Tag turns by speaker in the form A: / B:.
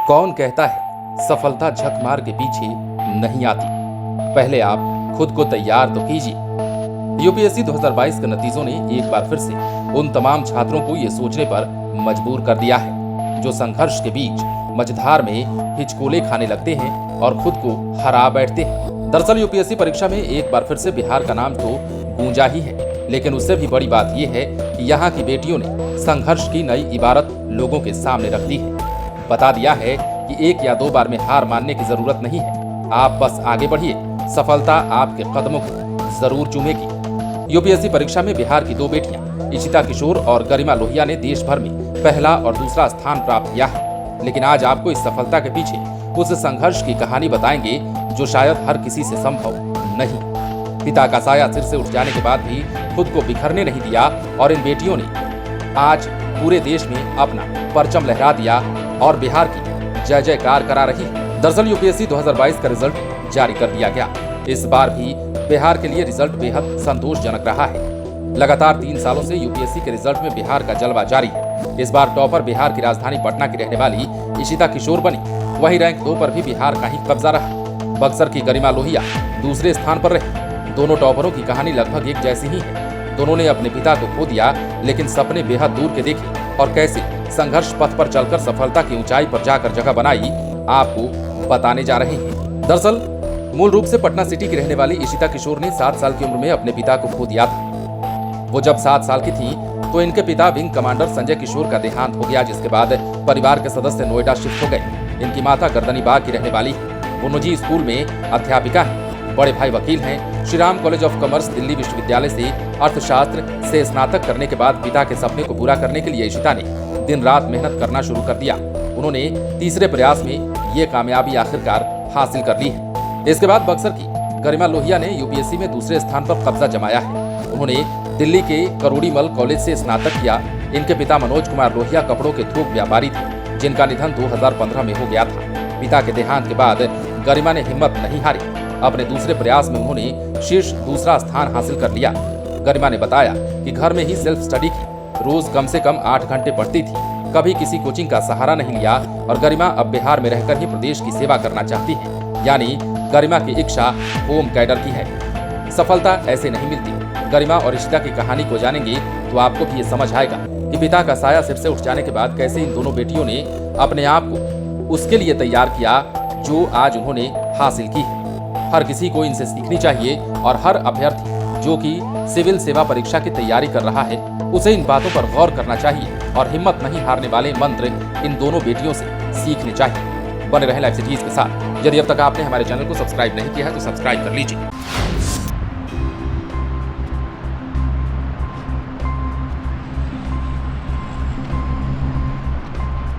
A: कौन कहता है सफलता झक मार के पीछे नहीं आती। पहले आप खुद को तैयार तो कीजिए। यूपीएससी 2022 के नतीजों ने एक बार फिर से उन तमाम छात्रों को यह सोचने पर मजबूर कर दिया है जो संघर्ष के बीच मझधार में हिचकोले खाने लगते हैं और खुद को हरा बैठते हैं। दरअसल यूपीएससी परीक्षा में एक बार फिर से बिहार का नाम तो गूंजा ही है, लेकिन उससे भी बड़ी बात यह है कि यहाँ की बेटियों ने संघर्ष की नई इबारत लोगों के सामने रख दी है। बता दिया है कि एक या दो बार में हार मानने की जरूरत नहीं है, आप बस आगे बढ़िए, सफलता आपके कदमों को जरूर चूमेगी। यूपीएससी परीक्षा में बिहार की दो बेटियां इशिता किशोर और गरिमा लोहिया ने देश भर में पहला और दूसरा स्थान प्राप्त किया है। लेकिन आज आपको इस सफलता के पीछे उस संघर्ष की कहानी बताएंगे जो शायद हर किसी से संभव नहीं। पिता का साया सिर से उठ जाने के बाद भी खुद को बिखरने नहीं दिया और इन बेटियों ने आज पूरे देश में अपना परचम लहरा दिया और बिहार की जय जयकार करा रही है। दरअसल यूपीएससी 2022 का रिजल्ट जारी कर दिया गया। इस बार भी बिहार के लिए रिजल्ट बेहद संतोषजनक रहा है। लगातार 3 सालों से यूपीएससी के रिजल्ट में बिहार का जलवा जारी है। इस बार टॉपर बिहार की राजधानी पटना की रहने वाली इशिता किशोर बनी। वहीं रैंक 2 पर भी बिहार का ही कब्जा रहा। बक्सर की गरिमा लोहिया दूसरे स्थान पर रही। दोनों टॉपरों की कहानी लगभग एक जैसी ही है। दोनों ने अपने पिता को खो दिया, लेकिन सपने बेहद दूर के देखे और कैसे संघर्ष पथ पर चलकर सफलता की ऊंचाई पर जाकर जगह बनाई, आपको बताने जा रहे हैं। दरअसल मूल रूप से पटना सिटी की रहने वाली इशिता किशोर ने 7 साल की उम्र में अपने पिता को खो दिया था। वो जब 7 साल की थी तो इनके पिता विंग कमांडर संजय किशोर का देहांत हो गया, जिसके बाद परिवार के सदस्य नोएडा शिफ्ट हो गए। इनकी माता गर्दनी बाग की रहने वाली है। वो निजी स्कूल में अध्यापिका है। बड़े भाई वकील हैं। Shri Ram college of commerce Delhi विश्वविद्यालय से अर्थशास्त्र से स्नातक करने के बाद पिता के सपने को पूरा करने के लिए इशिता ने दिन रात मेहनत करना शुरू कर दिया। उन्होंने तीसरे प्रयास में ये कामयाबी आखिरकार हासिल कर ली है। इसके बाद बक्सर की गरिमा लोहिया ने यूपीएससी में दूसरे स्थान पर कब्जा जमाया है। उन्होंने दिल्ली के करोड़ीमल कॉलेज से स्नातक किया। इनके पिता मनोज कुमार लोहिया कपड़ों के थोक व्यापारी थे, जिनका निधन 2015 में हो गया था। पिता के देहांत के बाद गरिमा ने हिम्मत नहीं हारी। अपने दूसरे प्रयास में उन्होंने शीर्ष दूसरा स्थान हासिल कर लिया। गरिमा ने बताया कि घर में ही सेल्फ स्टडी की, रोज कम से कम 8 घंटे पढ़ती थी, कभी किसी कोचिंग का सहारा नहीं लिया और गरिमा अब बिहार में रहकर ही प्रदेश की सेवा करना चाहती है। यानी गरिमा की इच्छा होम कैडर की है। सफलता ऐसे नहीं मिलती। गरिमा और इशिता की कहानी को जानेंगे तो आपको भी ये समझ आएगा कि पिता का साया सिर से उठ जाने के बाद कैसे इन दोनों बेटियों ने अपने आप को उसके लिए तैयार किया जो आज उन्होंने हासिल की है। हर किसी को इनसे सीखनी चाहिए और हर अभ्यर्थी जो कि सिविल सेवा परीक्षा की तैयारी कर रहा है उसे इन बातों पर गौर करना चाहिए और हिम्मत नहीं हारने वाले मंत्र इन दोनों बेटियों से सीखने चाहिए। बने रहें लाइव सिटीज के साथ। यदि अब तक आपने हमारे चैनल को सब्सक्राइब नहीं किया है तो सब्सक्राइब कर लीजिए।